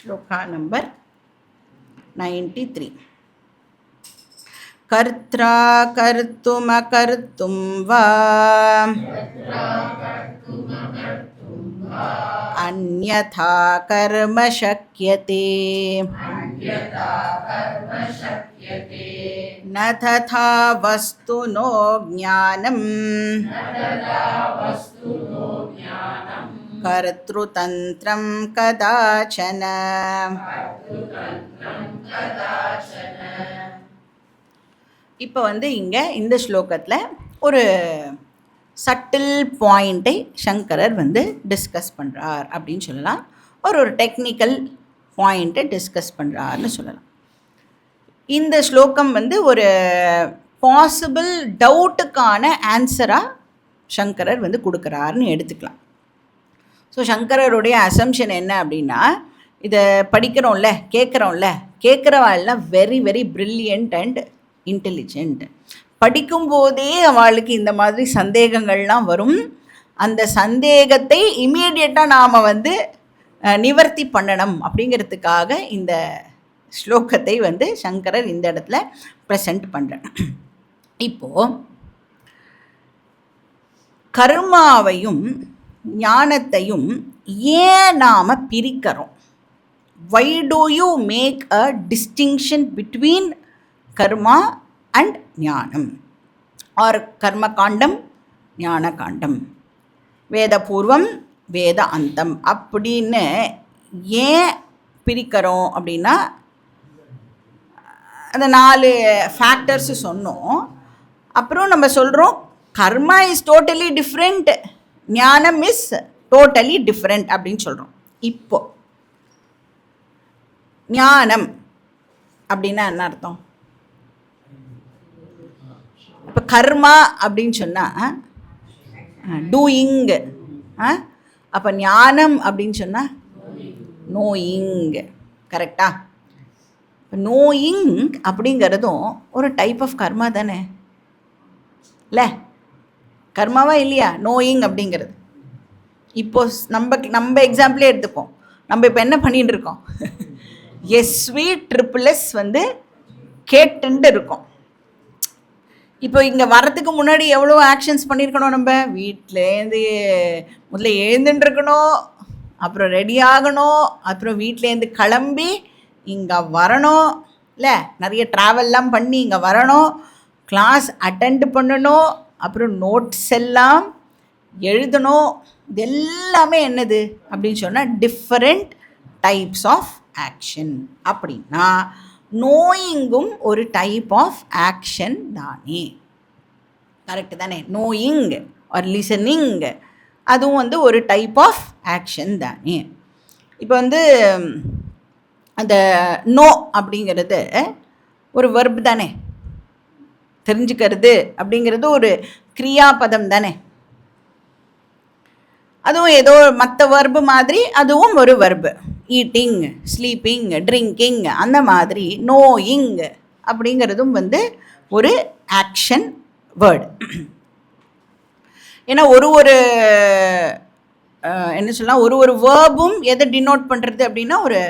Shloka number 93. कर्त्रा कर्तुमकर्तुं वा अन्यथा कर्म शक्यते न तथा वस्तुनो ज्ञानम् कर्तृतन्त्रं कदाचन. இப்போ இங்கே இந்த ஸ்லோகத்தில் ஒரு சட்டில் பாயிண்ட்டை சங்கரர் டிஸ்கஸ் பண்ணுறார் அப்படின்னு சொல்லலாம். ஒரு டெக்னிக்கல் பாயிண்ட்டை டிஸ்கஸ் பண்ணுறாருன்னு சொல்லலாம். இந்த ஸ்லோகம் ஒரு பாசிபிள் டவுட்டுக்கான ஆன்சராக சங்கரர் கொடுக்குறாருன்னு எடுத்துக்கலாம். ஸோ சங்கரருடைய அசம்ஷன் என்ன அப்படின்னா, இதை படிக்கிறோம்ல கேட்குறவாள்லாம் very very brilliant and intelligent. படிக்கும்போதே அவளுக்கு இந்த மாதிரி சந்தேகங்கள்லாம் வரும். அந்த சந்தேகத்தை இம்மீடியட்டாக நாம் நிவர்த்தி பண்ணணும் அப்படிங்கிறதுக்காக இந்த ஸ்லோகத்தை சங்கரர் இந்த இடத்துல ப்ரெசண்ட் பண்ணுறேன். இப்போது கர்மாவையும் ஞானத்தையும் ஏன் நாம் பிரிக்கிறோம்? Why do you make a distinction between karma and jnanam or karma kandam ஞான காண்டம், வேத பூர்வம் வேத அந்தம் அப்படின்னு ஏன் பிரிக்கிறோம் அப்படின்னா, அந்த 4 ஃபேக்டர்ஸு சொன்னோம். அப்புறம் நம்ம சொல்கிறோம் கர்மா இஸ் டோட்டலி டிஃப்ரெண்ட், ஞானம் இஸ் டோட்டலி டிஃப்ரெண்ட் அப்படின்னு சொல்கிறோம். இப்போ ஞானம் அப்படின்னா என்ன அர்த்தம்? இப்போ கர்மா அப்படின்னு சொன்னால் டூயிங், அப்போ ஞானம் அப்படின்னு சொன்னால் நோயிங். கரெக்டா? நோயிங் அப்படிங்கிறதும் ஒரு டைப் ஆஃப் கர்மா தானே, இல்லை? கர்மாவா இல்லையா நோயிங் அப்படிங்கிறது? இப்போ நம்ம எக்ஸாம்பிளே எடுத்துப்போம். நம்ம இப்போ என்ன பண்ணிட்டு இருக்கோம்? எஸ்வி ட்ரிபிள்எஸ் கேட்டுண்டு இருக்கோம். இப்போ இங்கே வரத்துக்கு முன்னாடி எவ்வளோ ஆக்ஷன்ஸ் பண்ணியிருக்கணும்? நம்ம வீட்டிலேருந்து முதல்ல எழுந்துட்டுருக்கணும், அப்புறம் ரெடி ஆகணும், அப்புறம் வீட்டிலேருந்து கிளம்பி இங்கே வரணும், இல்லை? நிறைய ட்ராவல்லாம் பண்ணி இங்கே வரணும், கிளாஸ் அட்டெண்ட் பண்ணணும், அப்புறம் நோட்ஸ் எல்லாம் எழுதணும். இது எல்லாமே என்னது அப்படின்னு சொன்னால் டிஃப்ரெண்ட் டைப்ஸ் ஆஃப் ஆக்ஷன். அப்படின்னா நோயிங்கும் ஒரு டைப் ஆஃப் ஆக்ஷன் தானே? கரெக்டு தானே? நோயிங் ஆர் லிசனிங் அதுவும் ஒரு டைப் ஆஃப் ஆக்ஷன் தானே. இப்போ அந்த நோ அப்படிங்கிறது ஒரு வெர்ப் தானே, தெரிஞ்சுக்கிறது அப்படிங்கிறது ஒரு கிரியாபதம் தானே. அதுவும் ஏதோ மற்ற வெர்பு மாதிரி அதுவும் ஒரு வெர்பு. ஈட்டிங், ஸ்லீப்பிங், ட்ரிங்கிங் அந்த மாதிரி நோயிங் அப்படிங்கிறதும் ஒரு ஆக்ஷன் வேர்டு. ஏன்னா ஒரு என்ன சொல்லலாம், ஒரு வேர்பும் எதை டினோட் பண்ணுறது அப்படின்னா ஒரு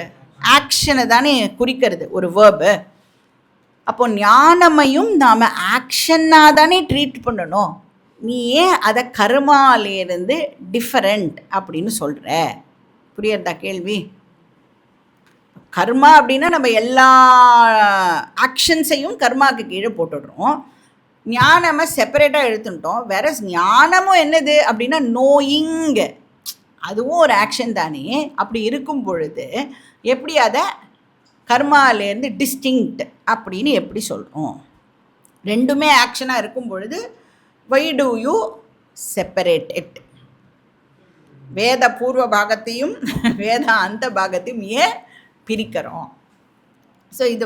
ஆக்ஷனை தானே குறிக்கிறது ஒரு வேர்பு. அப்போ ஞானமையும் நாம் ஆக்ஷனாக தானே ட்ரீட் பண்ணணும். நீ ஏன் அதை கர்மாலேருந்து டிஃபரெண்ட் அப்படின்னு சொல்கிற? புரியறதா கேள்வி? கர்மா அப்படின்னா நம்ம எல்லா ஆக்ஷன்ஸையும் கர்மாவுக்கு கீழே போட்டுடுறோம். ஞானமை செப்பரேட்டாக எடுத்துட்டோம். வேற ஞானமும் என்னது அப்படின்னா நோயிங், அதுவும் ஒரு ஆக்ஷன் தானே. அப்படி இருக்கும் பொழுது எப்படி அதை கர்மாலேருந்து டிஸ்டிங்க்ட் அப்படின்னு எப்படி சொல்கிறோம்? ரெண்டுமே ஆக்ஷனாக இருக்கும் பொழுது வை டு யூ செப்பரேட் இட்? வேத பூர்வ பாகத்தையும் வேத அந்த பாகத்தையும் ஏன் பிரிக்கிறோம்? ஸோ இது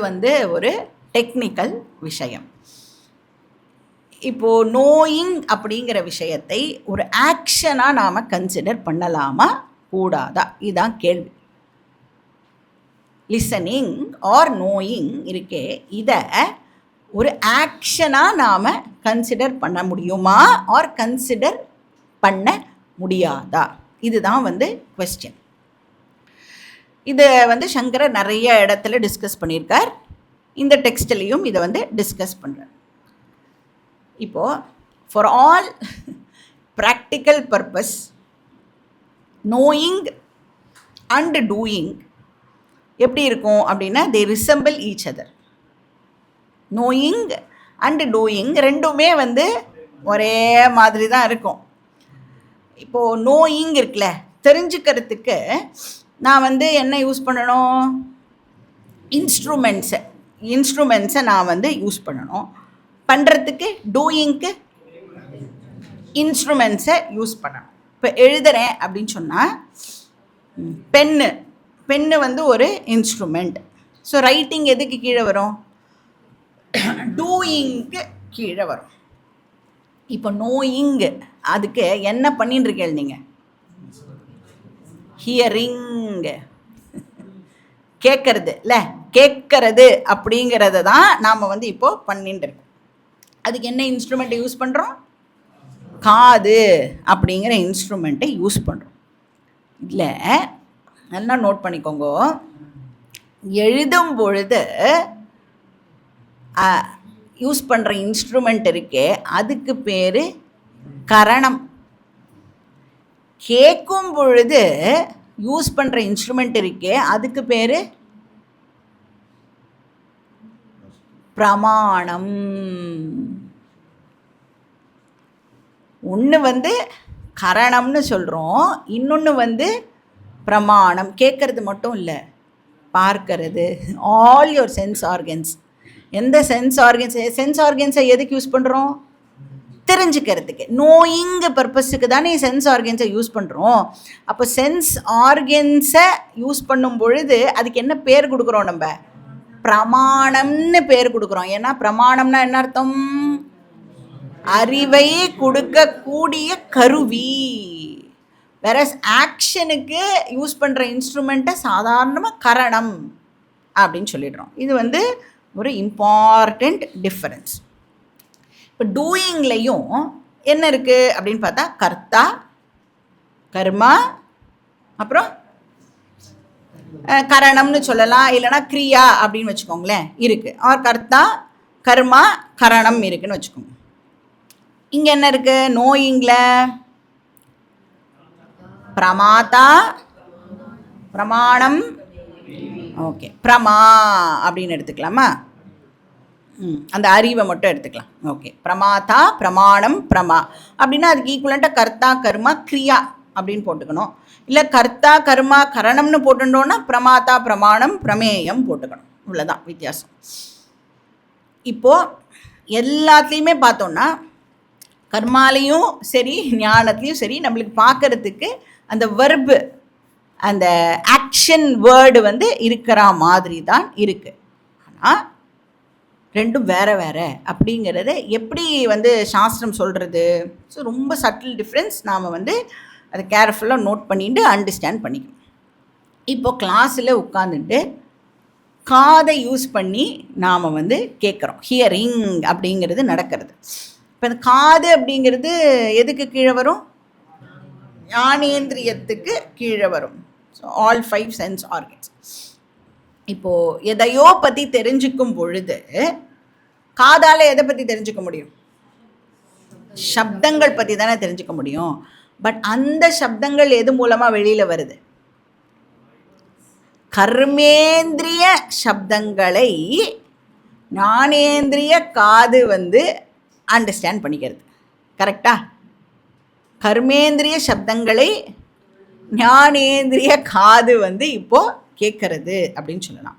ஒரு டெக்னிக்கல் விஷயம். இப்போது நோயிங் அப்படிங்கிற விஷயத்தை ஒரு ஆக்ஷனாக நாம் கன்சிடர் பண்ணலாமா கூடாதா? இதுதான் கேள்வி. லிசனிங் ஆர் நோயிங் இருக்கே, இதை ஒரு ஆக்ஷனாக நாம் கன்சிடர் பண்ண முடியுமா ஆர் கன்சிடர் பண்ண முடியாதா? இதுதான் கொஸ்டின். இதை வந்து சங்கரர் நிறைய இடத்துல டிஸ்கஸ் பண்ணியிருக்கார். இந்த டெக்ஸ்ட்லேயும் இதை வந்து டிஸ்கஸ் பண்ணுறார். இப்போது for all practical purpose knowing and doing எப்படி இருக்கும் அப்படின்னா they resemble each other. Knowing and doing ரெண்டுமே வந்து ஒரே மாதிரி தான் இருக்கும். இப்போது நோயிங் இருக்குல்ல, தெரிஞ்சுக்கிறதுக்கு நான் வந்து என்ன யூஸ் பண்ணணும்? இன்ஸ்ட்ருமெண்ட்ஸை நான் வந்து யூஸ் பண்ணணும். பண்ணுறதுக்கு டூயிங்க்கு இன்ஸ்ட்ருமெண்ட்ஸை யூஸ் பண்ணணும். இப்போ எழுதுகிறேன் அப்படின்னு சொன்னால் பென்னு வந்து ஒரு இன்ஸ்ட்ருமெண்ட். ஸோ ரைட்டிங் எதுக்கு கீழே வரும்? டூயிங்க்கு கீழே வரும். இப்போ நோயிங் அதுக்கு என்ன பண்ணின்னு இருக்கீங்க நீங்கள்? ஹியரிங், கேட்கறது இல்லை, கேட்கறது அப்படிங்கிறத தான் நாம் வந்து இப்போது பண்ணிட்டு இருக்கோம். அதுக்கு என்ன இன்ஸ்ட்ருமெண்ட்டை யூஸ் பண்ணுறோம்? காது அப்படிங்கிற இன்ஸ்ட்ருமெண்ட்டை யூஸ் பண்ணுறோம். இல்லை நல்லா நோட் பண்ணிக்கோங்க. எழுதும் பொழுது யூஸ் பண்ணுற இன்ஸ்ட்ருமெண்ட் இருக்கே அதுக்கு பேர் கரணம். கேட்கும் பொழுது யூஸ் பண்ணுற இன்ஸ்ட்ருமெண்ட் இருக்கே அதுக்கு பேர் பிரமாணம். ஒன்று வந்து கரணம்னு சொல்கிறோம், இன்னொன்று வந்து பிரமாணம். கேட்கறது மட்டும் இல்லை, பார்க்கறது, ஆல் யுவர் சென்ஸ் ஆர்கன்ஸ். எந்த சென்ஸ் ஆர்கன்ஸை எதுக்கு யூஸ் பண்ணுறோம்? தெரிஞ்சுக்கிறதுக்கு. நோயிங் பர்பஸுக்கு தானே சென்ஸ் ஆர்கன்ஸை யூஸ் பண்ணுறோம். அப்போ சென்ஸ் ஆர்கன்ஸை யூஸ் பண்ணும் பொழுது அதுக்கு என்ன பேர் கொடுக்குறோம்? நம்ம பிரமாணம்னு பேர் கொடுக்குறோம். ஏன்னா பிரமாணம்னா என்ன அர்த்தம்? அறிவை கொடுக்கக்கூடிய கருவி. வேற ஆக்ஷனுக்கு யூஸ் பண்ணுற இன்ஸ்ட்ருமெண்ட்டை சாதாரணமாக கரணம் அப்படின்னு சொல்லிடுறோம். இது வந்து ஒரு இம்பார்ட்டண்ட் டிஃபரன்ஸ். இப்போ டூயிங்லையும் என்ன இருக்குது அப்படின்னு பார்த்தா கர்த்தா, கர்மா, அப்புறம் கரணம்னு சொல்லலாம், இல்லைனா கிரியா அப்படின்னு வச்சுக்கோங்களேன் இருக்குது. ஆர் கர்த்தா, கர்மா, கரணம் இருக்குதுன்னு வச்சுக்கோங்க. இங்கே என்ன இருக்குது? நோயிங்கில் பிரமாதா, பிரமாணம், ஓகே, பிரமா அப்படின்னு எடுத்துக்கலாமா? அந்த அறிவை மட்டும் எடுத்துக்கலாம். ஓகே, பிரமாதா, பிரமாணம், பிரமா அப்படின்னா அதுக்கு ஈக்குவலண்ட்டாக கர்த்தா, கர்மா, கிரியா அப்படின்னு போட்டுக்கணும். இல்லை கர்த்தா, கர்மா, கரணம்னு போட்டுட்டோன்னா பிரமாதா, பிரமாணம், பிரமேயம் போட்டுக்கணும். இவ்வளோதான் வித்தியாசம். இப்போது எல்லாத்துலேயுமே பார்த்தோன்னா கர்மாலையும் சரி ஞானத்துலேயும் சரி நம்மளுக்கு பார்க்குறதுக்கு அந்த வெர்பு, அந்த ஆக்ஷன் வேர்டு வந்து இருக்கிற மாதிரி தான் இருக்குது. ஆனால் ரெண்டும் வேறு வேறு அப்படிங்கிறத எப்படி வந்து சாஸ்திரம் சொல்கிறது? ஸோ ரொம்ப சட்டில் டிஃப்ரென்ஸ். நாம் வந்து அதை கேர்ஃபுல்லாக நோட் பண்ணிட்டு அண்டர்ஸ்டாண்ட் பண்ணிக்கணும். இப்போது கிளாஸில் உட்காந்துட்டு காதை யூஸ் பண்ணி நாம் வந்து கேட்குறோம். ஹியரிங் அப்படிங்கிறது நடக்கிறது. இப்போ இந்த காது அப்படிங்கிறது எதுக்கு கீழே வரும்? ஞானேந்திரியத்துக்கு கீழே வரும். So all 5 sense organs. இப்போது எதையோ பற்றி தெரிஞ்சுக்கும் பொழுது காதால் எதை பற்றி தெரிஞ்சுக்க முடியும்? சப்தங்கள் பற்றி தானே தெரிஞ்சுக்க முடியும். பட் அந்த சப்தங்கள் எது மூலமாக வெளியில் வருது? கர்மேந்திரிய சப்தங்களை ஞானேந்திரிய காது வந்து அண்டர்ஸ்டாண்ட் பண்ணிக்கிறது. கரெக்டா? கர்மேந்திரிய சப்தங்களை ஞானேந்திரிய காது வந்து இப்போது கேட்கறது அப்படின்னு சொல்லலாம்.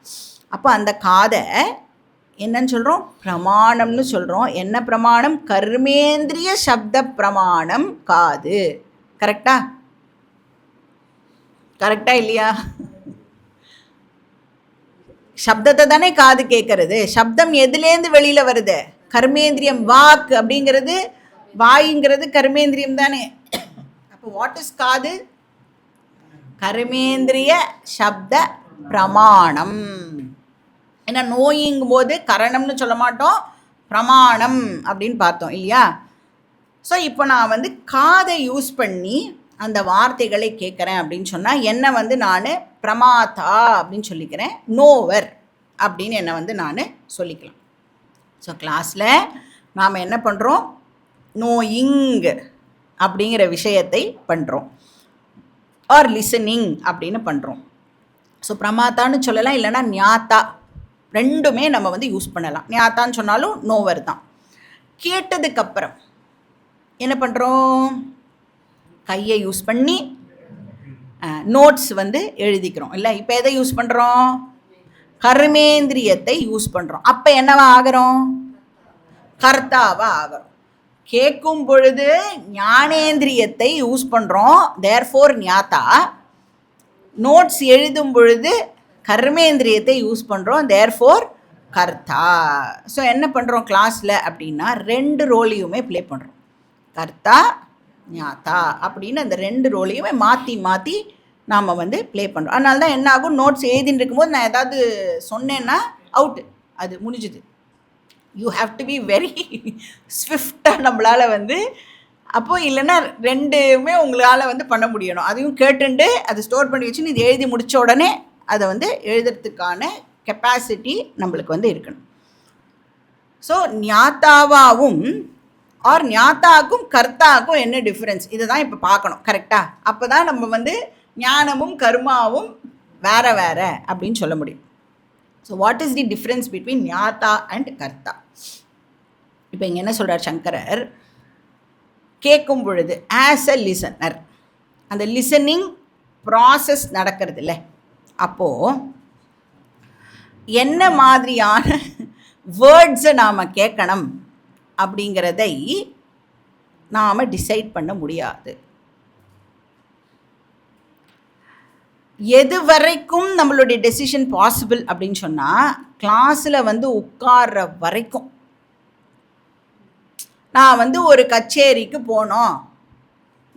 அப்போ அந்த காதை என்னன்னு சொல்கிறோம்? பிரமாணம்னு சொல்கிறோம். என்ன பிரமாணம்? கர்மேந்திரிய சப்த பிரமாணம் காது. கரெக்டா? கரெக்டா இல்லையா? சப்தத்தை தானே காது கேட்கறது. சப்தம் எதுலேருந்து வெளியில் வருது? கர்மேந்திரியம். வாக்கு அப்படிங்கிறது, வாயுங்கிறது கர்மேந்திரியம் தானே. அப்போ வாட் இஸ் காது? கர்மேந்திரிய சப்த பிரமாணம். ஏன்னா நோயிங்கும் போது கரணம்னு சொல்ல மாட்டோம், பிரமாணம் அப்படின்னு பார்த்தோம் இல்லையா? ஸோ இப்போ நான் வந்து காதை யூஸ் பண்ணி அந்த வார்த்தைகளை கேட்குறேன் அப்படின்னு சொன்னால் என்ன வந்து நான் பிரமாதா அப்படின்னு சொல்லிக்கிறேன், நோவர் அப்படின்னு என்னை வந்து நான் சொல்லிக்கலாம். ஸோ கிளாஸில் நாம் என்ன பண்ணுறோம், நோயிங் அப்படிங்கிற விஷயத்தை பண்ணுறோம், ஆர் லிசனிங் அப்படின்னு பண்ணுறோம். ஸோ பிரமாத்தான்னு சொல்லலாம், இல்லைனா ஞாத்தா, ரெண்டுமே நம்ம வந்து யூஸ் பண்ணலாம். ஞாத்தான்னு சொன்னாலும் நோவர் தான். கேட்டதுக்கப்புறம் என்ன பண்ணுறோம், கையை யூஸ் பண்ணி நோட்ஸ் வந்து எழுதிக்கிறோம் இல்லை. இப்போ எதை யூஸ் பண்ணுறோம், கர்மேந்திரியத்தை யூஸ் பண்ணுறோம். அப்போ என்னவா ஆகிறோம், கர்த்தாவா ஆகிறோம். கேட்கும் பொழுது ஞானேந்திரியத்தை யூஸ் பண்ணுறோம், தேர்ஃபோர் ஞாத்தா. நோட்ஸ் எழுதும் பொழுது கர்மேந்திரியத்தை யூஸ் பண்ணுறோம், தேர்ஃபோர் கர்த்தா. ஸோ என்ன பண்ணுறோம் கிளாஸில் அப்படின்னா, ரெண்டு ரோலையுமே ப்ளே பண்ணுறோம், கர்த்தா ஞாத்தா அப்படின்னு. அந்த ரெண்டு ரோலையுமே மாற்றி மாற்றி நாம் வந்து ப்ளே பண்ணுறோம். அதனால தான் என்ன ஆகும், நோட்ஸ் எழுதின்னு இருக்கும்போது நான் ஏதாவது சொன்னேன்னா அவுட்டு, அது முடிஞ்சுது. You have to be very ஸ்விஃப்டாக நம்மளால் வந்து, அப்போது இல்லைன்னா ரெண்டுமே உங்களால் வந்து பண்ண முடியணும். அதையும் கேட்டுண்டு அதை ஸ்டோர் பண்ணி வச்சுன்னு இது எழுதி முடித்த உடனே அதை வந்து எழுதுறதுக்கான கெப்பாசிட்டி நம்மளுக்கு வந்து இருக்கணும். ஸோ ஞாத்தாவாவும் ஆர் ஞாத்தாக்கும் கர்த்தாக்கும் என்ன டிஃப்ரென்ஸ், இதை தான் இப்போ பார்க்கணும் கரெக்டாக. அப்போ தான் நம்ம வந்து ஞானமும் கர்மாவும் வேற வேற அப்படின்னு சொல்ல முடியும். So what is the difference between jnata and karta? இப்போ இங்கே என்ன சொல்கிறார் சங்கரர், கேட்கும் பொழுது ஆஸ் அ லிசனர், அந்த லிசனிங் ப்ராசஸ் நடக்கிறது இல்லை, அப்போது என்ன மாதிரியான வேர்ட்ஸை நாம் கேட்கணும் அப்படிங்கிறதை நாம் டிசைட் பண்ண முடியாது. எது வரைக்கும் நம்மளுடைய டெசிஷன் பாசிபிள் அப்படின்னு சொன்னால், கிளாஸில் வந்து உட்கார்ற வரைக்கும். நான் வந்து ஒரு கச்சேரிக்கு போனோம்,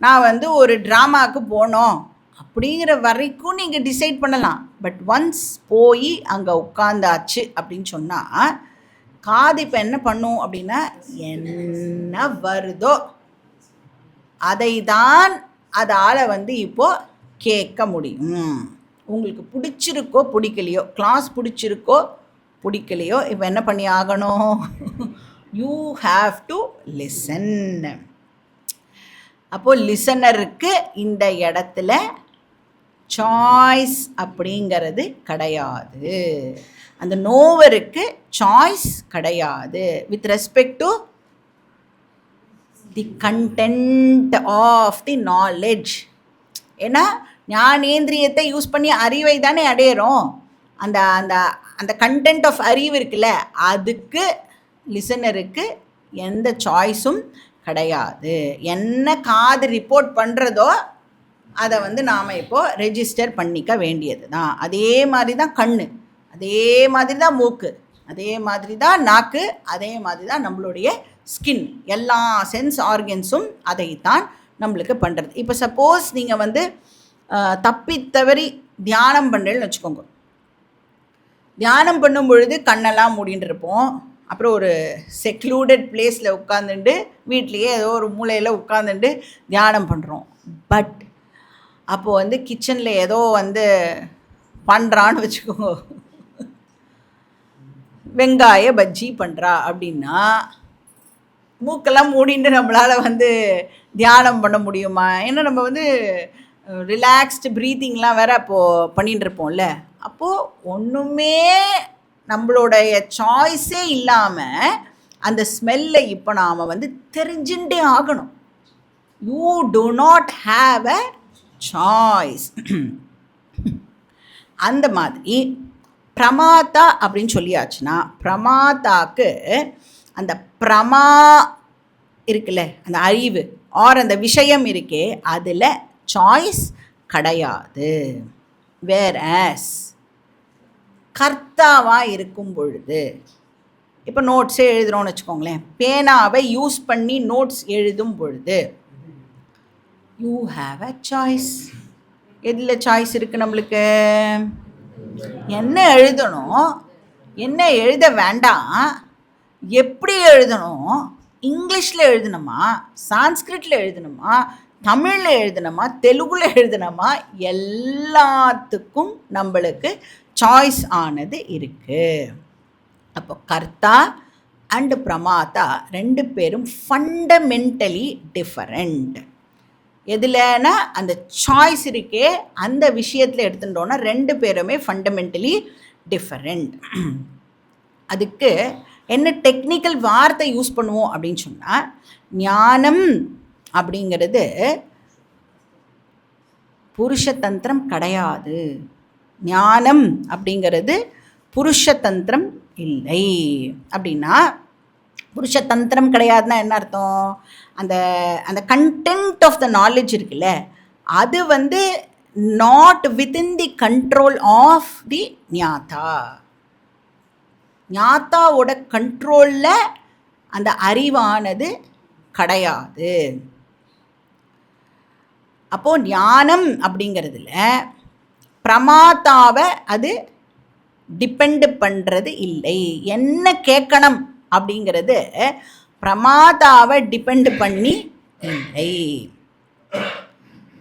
நான் வந்து ஒரு ட்ராமாவுக்கு போனோம் அப்படிங்கிற வரைக்கும் நீங்கள் டிசைட் பண்ணலாம். பட் ஒன்ஸ் போய் அங்கே உட்காந்தாச்சு அப்படின்னு சொன்னால், காது இப்போ என்ன பண்ணும் அப்படின்னா, என்ன வருதோ அதை தான் அதால் வந்து இப்போது கேட்க முடியும். உங்களுக்கு பிடிச்சிருக்கோ பிடிக்கலையோ, கிளாஸ் பிடிச்சிருக்கோ பிடிக்கலையோ, இப்போ என்ன பண்ணி ஆகணும், யூ ஹாவ் டு லிசன். அப்போது லிசனருக்கு இந்த இடத்துல சாய்ஸ் அப்படிங்கிறது கிடையாது, அந்த நோவருக்கு சாய்ஸ் கிடையாது with respect to the content of the knowledge. ஏன்னா ஞானேந்திரியத்தை யூஸ் பண்ணி அறிவை தானே அடையிறோம். அந்த அந்த அந்த கண்டென்ட் ஆஃப் அறிவு இருக்குல்ல, அதுக்கு லிசனருக்கு எந்த சாய்ஸும் கிடையாது. என்ன காது ரிப்போர்ட் பண்ணுறதோ அதை வந்து நாம் இப்போது ரெஜிஸ்டர் பண்ணிக்க வேண்டியது தான். அதே மாதிரி தான் கண், அதே மாதிரி தான் மூக்கு, அதே மாதிரி தான் நாக்கு, அதே மாதிரி தான் நம்மளுடைய ஸ்கின், எல்லா சென்ஸ் ஆர்கன்ஸும் அதைத்தான் நம்மளுக்கு பண்ணுறது. இப்போ சப்போஸ் நீங்கள் வந்து தப்பி தவறி தியானம் பண்ணுறேன்னு வச்சுக்கோங்க. தியானம் பண்ணும் பொழுது கண்ணெல்லாம் மூடின்னு இருப்போம். அப்புறம் ஒரு செக்லூடட் பிளேஸில் உட்காந்துட்டு, வீட்லேயே ஏதோ ஒரு மூலையில் உட்காந்துட்டு தியானம் பண்ணுறோம். பட் அப்போது வந்து கிச்சனில் ஏதோ வந்து பண்ணுறான்னு வச்சுக்கோங்க, வெங்காய பஜ்ஜி பண்ணுறா அப்படின்னா மூக்கெல்லாம் மூடிட்டு நம்மளால் வந்து தியானம் பண்ண முடியுமா? ஏன்னா நம்ம வந்து ரிலாக்ஸ்டு ப்ரீத்திங்லாம் வேறு அப்போது பண்ணிகிட்டு இருப்போம்ல. அப்போது ஒன்றுமே நம்மளுடைய சாய்ஸே இல்லாமல் அந்த ஸ்மெல்லை இப்போ நாம் வந்து தெரிஞ்சுட்டே ஆகணும். You to not have a choice. அந்த மாதிரி பிரமாதா அப்படின்னு சொல்லியாச்சுன்னா, பிரமாதாக்கு அந்த பிரமா இருக்குல்ல, அந்த அறிவு ஆர் அந்த விஷயம் இருக்கே, அதில் சாய்ஸ் கிடையாது. வேர்ஆஸ் கர்த்தாவாக இருக்கும் பொழுது, இப்போ நோட்ஸே எழுதுகிறோன்னு வச்சுக்கோங்களேன், பேனாவை யூஸ் பண்ணி நோட்ஸ் எழுதும் பொழுது யூ ஹாவ் அ சாய்ஸ். எதில் சாய்ஸ் இருக்குது நம்மளுக்கு? என்ன எழுதணும், என்ன எழுத வேண்டாம், எப்படி எழுதணும், இங்கிலீஷில் எழுதணுமா, சான்ஸ்கிரிட்டில் எழுதணுமா, தமிழில் எழுதணுமா தெலுங்குல எழுதணுமா எல்லாத்துக்கும் நம்மளுக்கு சாய்ஸ் ஆனது இருக்குது. அப்போ கர்த்தா அண்டு பிரமாதா ரெண்டு பேரும் ஃபண்டமெண்டலி டிஃபரெண்ட். எதுலன்னா அந்த சாய்ஸ் இருக்கே அந்த விஷயத்தில் எடுத்துட்டோன்னா ரெண்டு பேருமே ஃபண்டமெண்டலி டிஃபரெண்ட். அதுக்கு என்ன டெக்னிக்கல் வார்த்தை யூஸ் பண்ணுவோம் அப்படின்னு சொன்னால், ஞானம் அப்படிங்கிறது புருஷதந்திரம் கிடையாது. ஞானம் அப்படிங்கிறது புருஷதந்திரம் இல்லை. அப்படின்னா புருஷதந்திரம் கிடையாதுன்னா என்ன அர்த்தம்? அந்த அந்த கண்டென்ட் ஆஃப் த நாலேஜ் இருக்குல்ல, அது வந்து not within the control of the jnata. ஞாத்தாவோட கண்ட்ரோலில் அந்த அறிவானது கிடையாது. அப்போது ஞானம் அப்படிங்கிறதுல பிரமாதாவை அது டிபெண்ட் பண்ணுறது இல்லை. என்ன கேட்கணும் அப்படிங்கிறது பிரமாதாவை டிபெண்ட் பண்ணி இல்லை.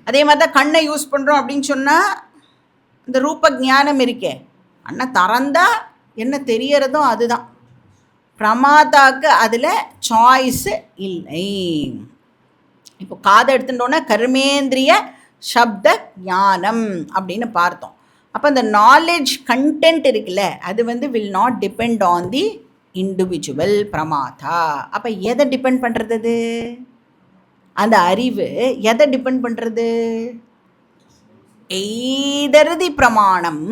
அதே மாதிரி தான் கண்ணை யூஸ் பண்ணுறோம் அப்படின்னு சொன்னால் இந்த ரூப ஞானம் இருக்கே, அண்ணா திறந்தா என்ன தெரியறதோ அதுதான். பிரமாதாவுக்கு அதில் சாய்ஸு இல்லை. இப்போ காதை எடுத்துட்டோன்னா கர்மேந்திரிய சப்த ஞானம் அப்படின்னு பார்த்தோம். அப்போ அந்த நாலேஜ் கண்டென்ட் இருக்குல்ல, அது வந்து will not depend on the individual பிரமாதா. அப்போ எதை டிபெண்ட் பண்ணுறது? அந்த அறிவு எதை டிபெண்ட் பண்ணுறது? எய்தர் தி பிரமாணம்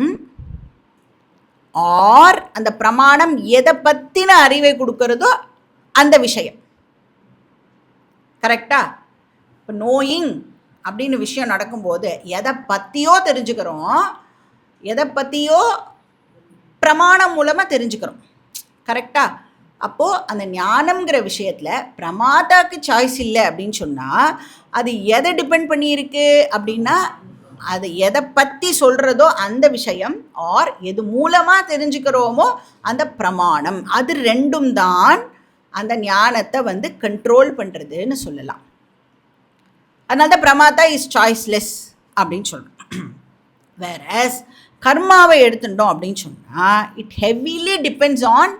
ஆர் அந்த பிரமாணம் எதை பற்றின அறிவை கொடுக்கறதோ அந்த விஷயம். கரெக்டா? இப்போ நோயிங் அப்படின்னு விஷயம் நடக்கும்போது எதை பற்றியோ தெரிஞ்சுக்கிறோம், எதை பற்றியோ பிரமாணம் மூலமாக தெரிஞ்சுக்கிறோம். கரெக்டா? அப்போது அந்த ஞானம்ங்கிற விஷயத்தில் பிரமாதாக்கு சாய்ஸ் இல்லை அப்படின்னு சொன்னால் அது எதை டிபெண்ட் பண்ணியிருக்கு அப்படின்னா, அது எதை பற்றி சொல்கிறதோ அந்த விஷயம் ஆர் எது மூலமாக தெரிஞ்சுக்கிறோமோ அந்த பிரமாணம், அது ரெண்டும் தான் அந்த ஞானத்தை வந்து கண்ட்ரோல் பண்ணுறதுன்னு சொல்லலாம். அதனால தான் பிரமாதா இஸ் சாய்ஸ்லெஸ் அப்படின்னு சொல்கிறோம். வேறஸ் கர்மாவை எடுத்துட்டோம் அப்படின்னு சொன்னால் it heavily depends on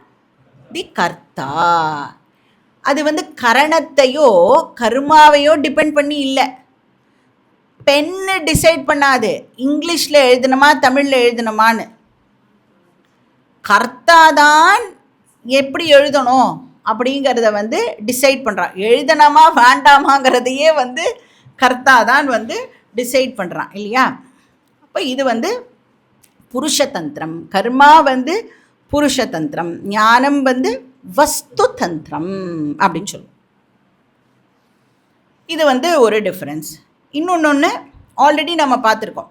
the கர்த்தா. அது வந்து கரணத்தையோ கர்மாவையோ டிபெண்ட் பண்ணி இல்லை. பென்னு டிசைட் பண்ணாது இங்கிலீஷில் எழுதணுமா தமிழில் எழுதணுமான்னு. கர்த்தா தான் எப்படி எழுதணும் அப்படிங்கிறத வந்து டிசைட் பண்ணுறான். எழுதணுமா வேண்டாமாங்கிறதையே வந்து கர்த்தா தான் வந்து டிசைட் பண்ணுறான் இல்லையா? அப்போ இது வந்து புருஷதந்திரம். கர்மா வந்து புருஷதந்திரம், ஞானம் வந்து வஸ்து தந்திரம் அப்படின்னு சொல்லுவோம். இது வந்து ஒரு டிஃப்ரென்ஸ். இன்னொன்று ஆல்ரெடி நம்ம பார்த்துருக்கோம்,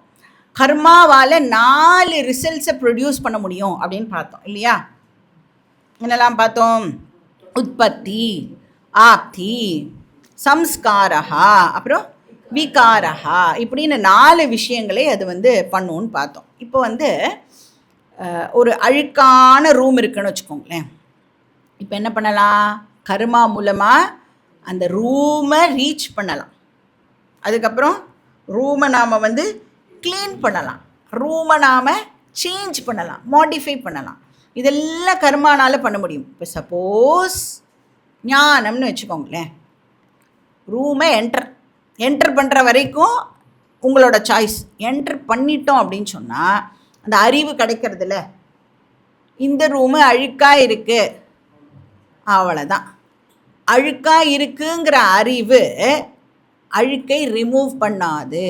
கர்மாவால் 4 ரிசல்ட்ஸை ப்ரொடியூஸ் பண்ண முடியும் அப்படின்னு பார்த்தோம் இல்லையா? என்னெல்லாம் பார்த்தோம்? உற்பத்தி, ஆப்தி, சம்ஸ்காரஹா, அப்புறம் விகாரஹா, இப்படின்னு 4 விஷயங்களே அது வந்து பண்ணுன்னு பார்த்தோம். இப்போ வந்து ஒரு அழுக்கான ரூம் இருக்குன்னு வச்சுக்கோங்களேன். இப்போ என்ன பண்ணலாம்? கர்மா மூலமாக அந்த ரூமை ரீச் பண்ணலாம். அதுக்கப்புறம் ரூமை நாம் வந்து க்ளீன் பண்ணலாம், ரூமை நாம் சேஞ்ச் பண்ணலாம், மாடிஃபை பண்ணலாம். இதெல்லாம் கர்மானால் பண்ண முடியும். இப்போ சப்போஸ் ஞானம்னு வச்சுக்கோங்களேன், ரூமை என்டர் பண்ணுற வரைக்கும் உங்களோட சாய்ஸ். என்டர் பண்ணிட்டோம் அப்படின்னு சொன்னால் அந்த அறிவு கிடைக்கிறதில்ல, இந்த ரூமு அழுக்காக இருக்குது, அவ்வளோதான். அழுக்காக இருக்குங்கிற அறிவு அழுக்கை ரிமூவ் பண்ணாது.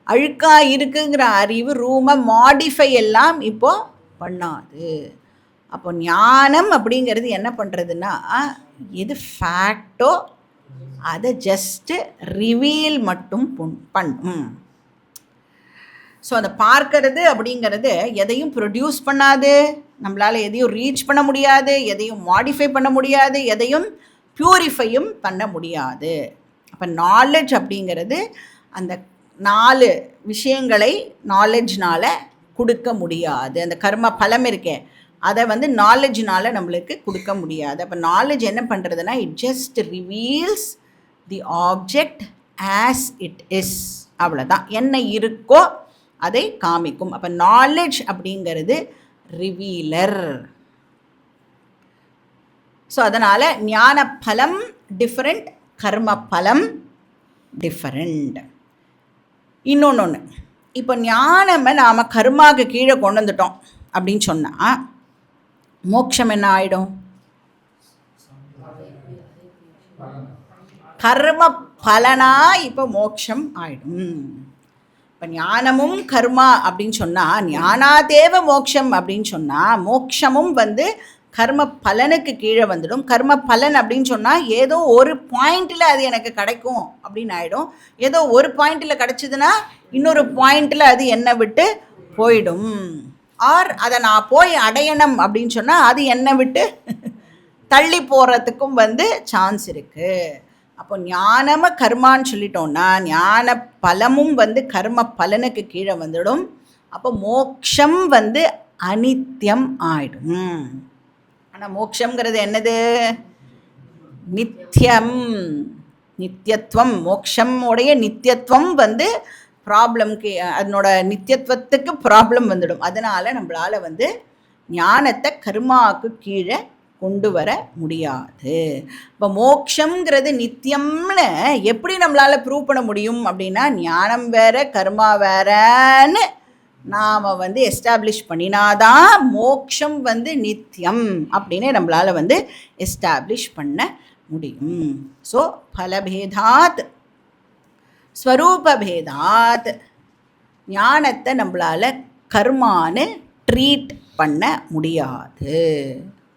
அழுக்காக இருக்குங்கிற அறிவு ரூமை மாடிஃபை எல்லாம் இப்போது பண்ணாது. அப்போ ஞானம் அப்படிங்கிறது என்ன பண்ணுறதுன்னா, எது ஃபேக்டோ அதை ஜஸ்ட்டு ரிவீல் மட்டும் பண்ணும். ஸோ அதை பார்க்கறது அப்படிங்கிறது எதையும் ப்ரொடியூஸ் பண்ணாது, நம்மளால் எதையும் ரீச் பண்ண முடியாது, எதையும் மாடிஃபை பண்ண முடியாது, எதையும் ப்யூரிஃபையும் பண்ண முடியாது. அப்போ நாலேஜ் அப்படிங்கிறது அந்த 4 விஷயங்களை நாலேஜ்னால் கொடுக்க முடியாது. அந்த கர்ம பலம் இருக்கே அதை வந்து நாலேஜ்னால் நம்மளுக்கு கொடுக்க முடியாது. அப்போ நாலேஜ் என்ன பண்ணுறதுன்னா, it just reveals the object as it is, அவ்வளோதான். என்ன இருக்கோ அதை காமிக்கும். அப்போ நாலேஜ் அப்படிங்கிறது ரிவீலர். ஸோ அதனால் ஞான பலம் டிஃப்ரெண்ட், கர்ம பலம் டிஃப்ரெண்ட். இன்னொன்று, இப்போ ஞானமை நாம் கர்மாவுக்கு கீழே கொண்டு வந்துட்டோம் அப்படின்னு சொன்னால் மோட்சம் என்ன ஆகிடும்? கர்ம பலனாக இப்போ மோட்சம் ஆகிடும். இப்போ ஞானமும் கர்மா அப்படின்னு சொன்னால், ஞானாதேவ மோட்சம் அப்படின்னு சொன்னால் மோட்சமும் கர்ம பலனுக்கு கீழே வந்துடும். கர்ம பலன் அப்படின்னு சொன்னால் ஏதோ ஒரு பாயிண்டில் அது எனக்கு கிடைக்கும் அப்படின்னு ஆகிடும். ஏதோ ஒரு பாயிண்டில் கிடச்சிதுன்னா இன்னொரு பாயிண்டில் அது என்னை விட்டு போயிடும். ஆர் அதை நான் போய் அடையணும் அப்படின்னு சொன்னால் அது என்னை விட்டு தள்ளி போகிறதுக்கும் சான்ஸ் இருக்குது. அப்போ ஞானம கர்மான்னு சொல்லிட்டோம்னா ஞான பலமும் கர்ம பலனுக்கு கீழே வந்துடும். அப்போ மோட்சம் அனித்தியம் ஆயிடும். ஆனால் மோட்சங்கிறது என்னது? நித்தியம், நித்தியத்துவம். மோட்சம் உடைய நித்தியத்துவம் ப்ராப்ளம்க்கு, அதனோட நித்தியத்துவத்துக்கு ப்ராப்ளம் வந்துடும். அதனால் நம்மளால் ஞானத்தை கர்மாவுக்கு கீழே கொண்டு வர முடியாது. இப்போ மோட்சங்கிறது நித்தியம்னு எப்படி நம்மளால் ப்ரூவ் பண்ண முடியும் அப்படின்னா, ஞானம் வேற கர்மா வேறன்னு நாம் எஸ்டாப்ளிஷ் பண்ணினாதான் மோட்சம் நித்தியம் அப்படின்னு நம்மளால் எஸ்டாப்ளிஷ் பண்ண முடியும். ஸோ பலபேதாத் ஸ்வரூபபேதாத் ஞானத்தை நம்மளால் கர்மான்னு ட்ரீட் பண்ண முடியாது.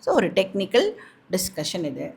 ஸோ ஒரு டெக்னிக்கல் டிஸ்கஷன் இது.